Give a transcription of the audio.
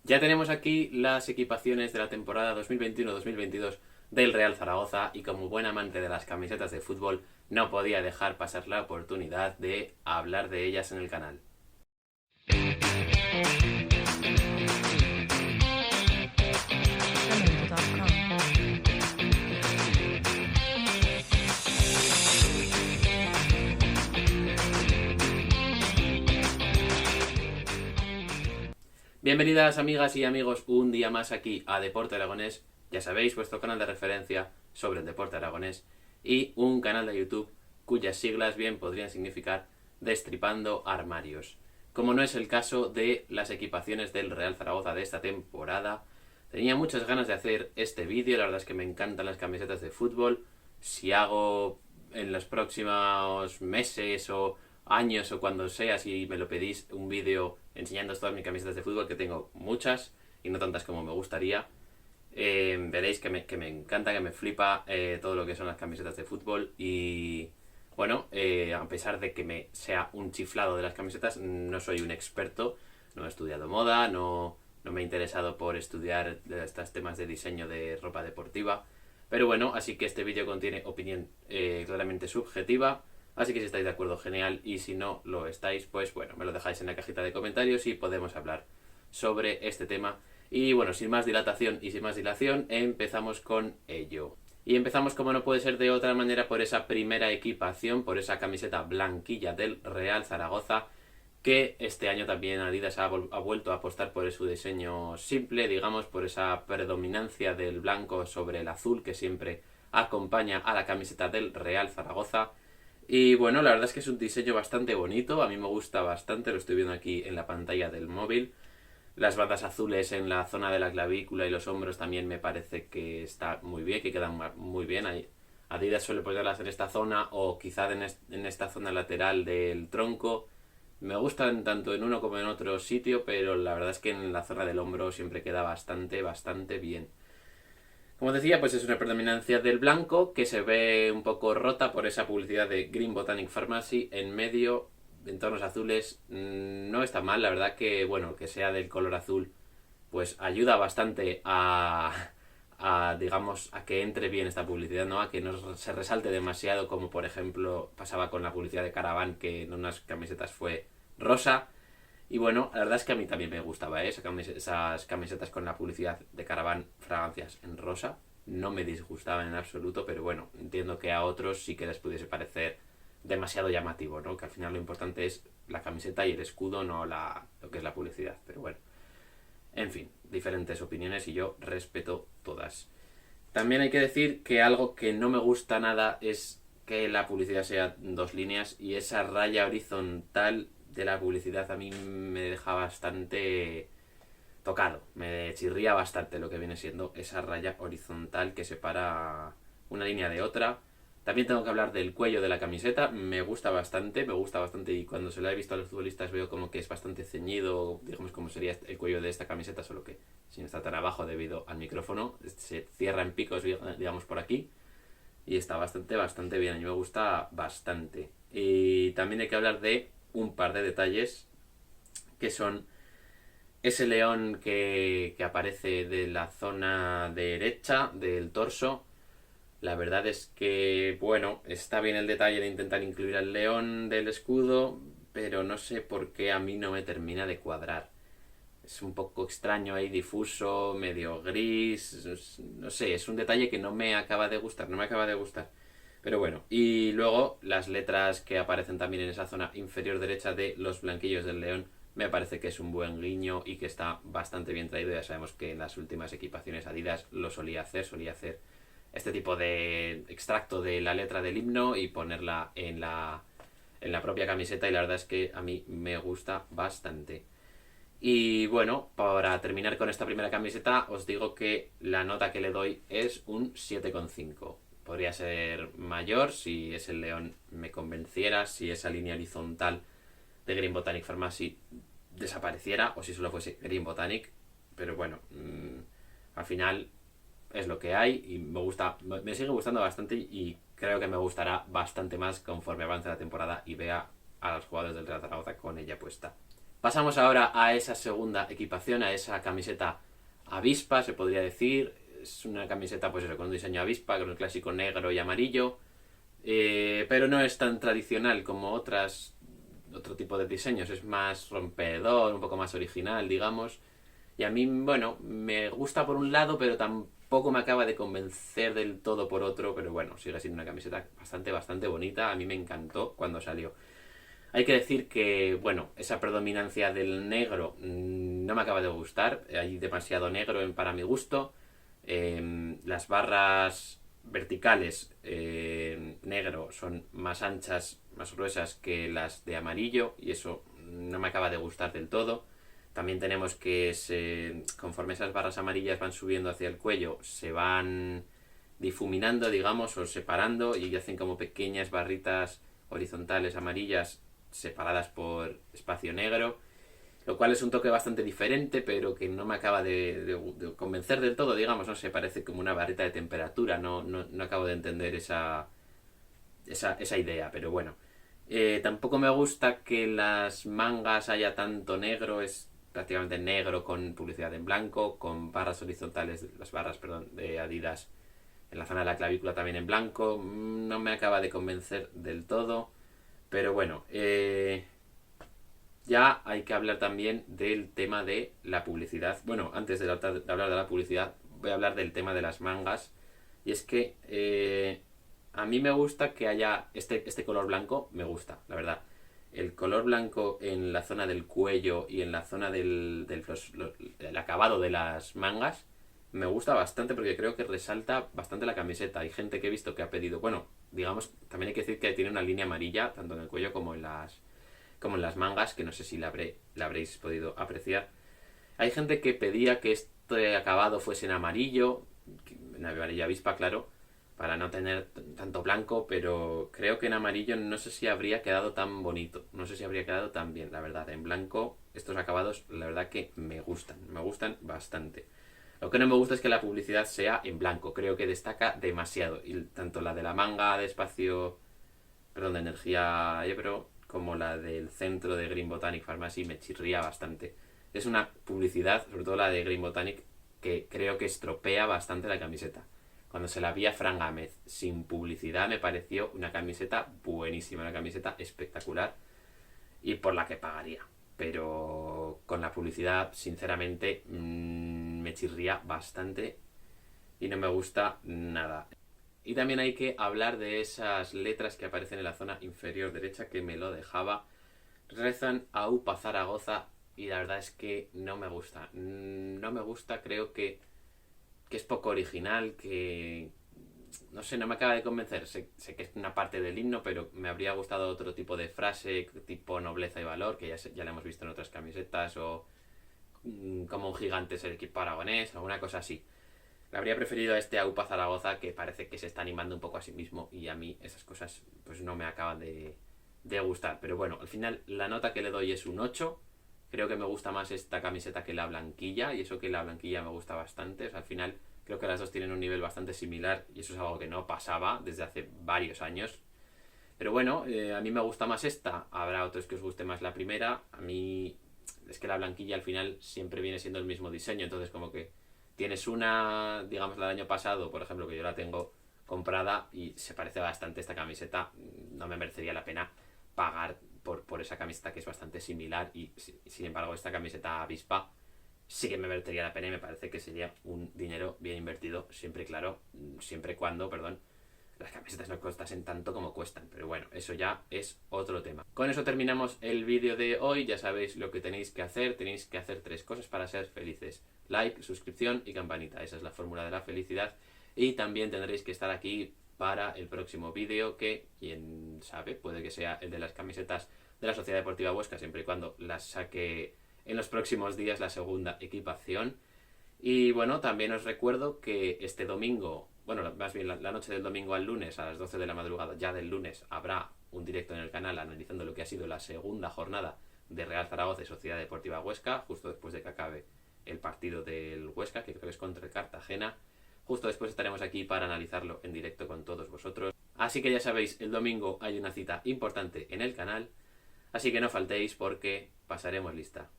Ya tenemos aquí las equipaciones de la temporada 2021-2022 del Real Zaragoza y como buen amante de las camisetas de fútbol no podía dejar pasar la oportunidad de hablar de ellas en el canal. Bienvenidas amigas y amigos un día más aquí a Deporte Aragonés, ya sabéis, vuestro canal de referencia sobre el deporte aragonés y un canal de YouTube cuyas siglas bien podrían significar Destripando Armarios. Como no es el caso de las equipaciones del Real Zaragoza de esta temporada, tenía muchas ganas de hacer este vídeo, la verdad es que me encantan las camisetas de fútbol. Si hago en los próximos meses o años o cuando sea, si me lo pedís, un vídeo enseñando todas mis camisetas de fútbol, que tengo muchas y no tantas como me gustaría, veréis que me encanta, que me flipa todo lo que son las camisetas de fútbol y bueno, a pesar de que me sea un chiflado de las camisetas, no soy un experto, no he estudiado moda, no me he interesado por estudiar estos temas de diseño de ropa deportiva, pero bueno, así que este vídeo contiene opinión claramente subjetiva. Así que si estáis de acuerdo, genial. Y si no lo estáis, pues bueno, me lo dejáis en la cajita de comentarios y podemos hablar sobre este tema. Y bueno, sin más dilatación y sin más dilación, empezamos con ello. Y empezamos como no puede ser de otra manera por esa primera equipación, por esa camiseta blanquilla del Real Zaragoza, que este año también Adidas ha vuelto a apostar por su diseño simple, digamos, por esa predominancia del blanco sobre el azul que siempre acompaña a la camiseta del Real Zaragoza. Y bueno, la verdad es que es un diseño bastante bonito, a mí me gusta bastante, lo estoy viendo aquí en la pantalla del móvil. Las bandas azules en la zona de la clavícula y los hombros también me parece que está muy bien, que quedan muy bien. Adidas suele ponerlas en esta zona o quizá en esta zona lateral del tronco. Me gustan tanto en uno como en otro sitio, pero la verdad es que en la zona del hombro siempre queda bastante bien. Como decía, pues es una predominancia del blanco que se ve un poco rota por esa publicidad de Green Botanic Pharmacy en medio, en tonos azules. No está mal, la verdad que, bueno, que sea del color azul, pues ayuda bastante digamos, a que entre bien esta publicidad, ¿no? A que no se resalte demasiado, como por ejemplo pasaba con la publicidad de Caravan, que en unas camisetas fue rosa. Y bueno, la verdad es que a mí también me gustaba, ¿eh? Esas camisetas con la publicidad de Caravan fragancias en rosa. No me disgustaban en absoluto, pero bueno, entiendo que a otros sí que les pudiese parecer demasiado llamativo, ¿no? Que al final lo importante es la camiseta y el escudo, no lo que es la publicidad. Pero bueno, en fin, diferentes opiniones y yo respeto todas. También hay que decir que algo que no me gusta nada es que la publicidad sea dos líneas y esa raya horizontal de la publicidad a mí me deja bastante tocado. Me chirría bastante lo que viene siendo esa raya horizontal que separa una línea de otra. También tengo que hablar del cuello de la camiseta. Me gusta bastante y cuando se lo he visto a los futbolistas veo como que es bastante ceñido, digamos como sería el cuello de esta camiseta, solo que sin estar tan abajo debido al micrófono. Se cierra en picos, digamos, por aquí y está bastante bien. A mí me gusta bastante. Y también hay que hablar de un par de detalles que son ese león que aparece de la zona derecha del torso. La verdad es que, bueno, está bien el detalle de intentar incluir al león del escudo, pero no sé por qué a mí no me termina de cuadrar. Es un poco extraño ahí, difuso, medio gris, no sé, es un detalle que no me acaba de gustar, no me acaba de gustar. Pero bueno, y luego las letras que aparecen también en esa zona inferior derecha de los blanquillos del león, me parece que es un buen guiño y que está bastante bien traído. Ya sabemos que en las últimas equipaciones Adidas lo solía hacer este tipo de extracto de la letra del himno y ponerla en la propia camiseta y la verdad es que a mí me gusta bastante. Y bueno, para terminar con esta primera camiseta, os digo que la nota que le doy es un 7,5. Podría ser mayor si ese león me convenciera, si esa línea horizontal de Green Botanic Pharmacy desapareciera o si solo fuese Green Botanic. Pero bueno, al final es lo que hay y me sigue gustando bastante y creo que me gustará bastante más conforme avance la temporada y vea a los jugadores del Real Zaragoza con ella puesta. Pasamos ahora a esa segunda equipación, a esa camiseta avispa, se podría decir. Es una camiseta, pues eso, con un diseño avispa, con el clásico negro y amarillo. Pero no es tan tradicional como otro tipo de diseños. Es más rompedor, un poco más original, digamos. Y a mí, bueno, me gusta por un lado, pero tampoco me acaba de convencer del todo por otro. Pero bueno, sigue siendo una camiseta bastante bonita. A mí me encantó cuando salió. Hay que decir que, bueno, esa predominancia del negro no me acaba de gustar. Hay demasiado negro para mi gusto. Las barras verticales negro son más anchas, más gruesas que las de amarillo y eso no me acaba de gustar del todo. También tenemos que conforme esas barras amarillas van subiendo hacia el cuello, se van difuminando, digamos, o separando y hacen como pequeñas barritas horizontales amarillas separadas por espacio negro, lo cual es un toque bastante diferente, pero que no me acaba de convencer del todo, digamos, no sé, parece como una barrita de temperatura, no acabo de entender esa idea, pero bueno. Tampoco me gusta que las mangas haya tanto negro, es prácticamente negro con publicidad en blanco, con barras horizontales, las barras, perdón, de Adidas en la zona de la clavícula también en blanco, no me acaba de convencer del todo. Pero bueno, ya hay que hablar también del tema de la publicidad. Bueno, antes de hablar de la publicidad, voy a hablar del tema de las mangas. Y es que a mí me gusta que haya este color blanco, me gusta, la verdad. El color blanco en la zona del cuello y en la zona del acabado de las mangas me gusta bastante porque creo que resalta bastante la camiseta. Hay gente que he visto que ha pedido, bueno, digamos, también hay que decir que tiene una línea amarilla tanto en el cuello como en las mangas, que no sé si la habréis podido apreciar. Hay gente que pedía que este acabado fuese en amarillo, en amarillo avispa, claro, para no tener tanto blanco, pero creo que en amarillo no sé si habría quedado tan bonito, no sé si habría quedado tan bien, la verdad. En blanco estos acabados, la verdad que me gustan bastante. Lo que no me gusta es que la publicidad sea en blanco, creo que destaca demasiado, y tanto la de la manga de espacio, perdón, de energía Ebro, como la del centro de Green Botanic Pharmacy me chirría bastante. Es una publicidad, sobre todo la de Green Botanic, que creo que estropea bastante la camiseta. Cuando se la vi a Fran Gámez sin publicidad me pareció una camiseta buenísima, una camiseta espectacular y por la que pagaría. Pero con la publicidad, sinceramente, me chirría bastante y no me gusta nada. Y también hay que hablar de esas letras que aparecen en la zona inferior derecha que me lo dejaba. Rezan a UPA Zaragoza y la verdad es que no me gusta. No me gusta, creo que es poco original, que no sé, no me acaba de convencer. Sé que es una parte del himno, pero me habría gustado otro tipo de frase, tipo nobleza y valor, que ya la hemos visto en otras camisetas, o como un gigante es el equipo aragonés, o una cosa así. Le habría preferido a este AUPA Zaragoza, que parece que se está animando un poco a sí mismo, y a mí esas cosas pues no me acaban de gustar. Pero bueno, al final la nota que le doy es un 8. Creo que me gusta más esta camiseta que la blanquilla, y eso que la blanquilla me gusta bastante. O sea, al final creo que las dos tienen un nivel bastante similar, y eso es algo que no pasaba desde hace varios años. Pero bueno, a mí me gusta más esta. Habrá otros que os guste más la primera. A mí es que la blanquilla al final siempre viene siendo el mismo diseño, entonces como que tienes una, digamos, la del año pasado, por ejemplo, que yo la tengo comprada y se parece bastante a esta camiseta, no me merecería la pena pagar por esa camiseta que es bastante similar y sin embargo esta camiseta avispa sí que me merecería la pena y me parece que sería un dinero bien invertido, siempre cuando, perdón, las camisetas no costasen tanto como cuestan, pero bueno, eso ya es otro tema. Con eso terminamos el vídeo de hoy, ya sabéis lo que tenéis que hacer 3 cosas para ser felices: like, suscripción y campanita, esa es la fórmula de la felicidad. Y también tendréis que estar aquí para el próximo vídeo, que quién sabe, puede que sea el de las camisetas de la Sociedad Deportiva Huesca, siempre y cuando las saque en los próximos días la segunda equipación. Y bueno, también os recuerdo que este domingo, bueno, más bien la noche del domingo al lunes, a las 12 de la madrugada ya del lunes, habrá un directo en el canal analizando lo que ha sido la segunda jornada de Real Zaragoza y Sociedad Deportiva Huesca, justo después de que acabe el partido del Huesca, que creo que es contra el Cartagena. Justo después estaremos aquí para analizarlo en directo con todos vosotros. Así que ya sabéis, el domingo hay una cita importante en el canal, así que no faltéis porque pasaremos lista.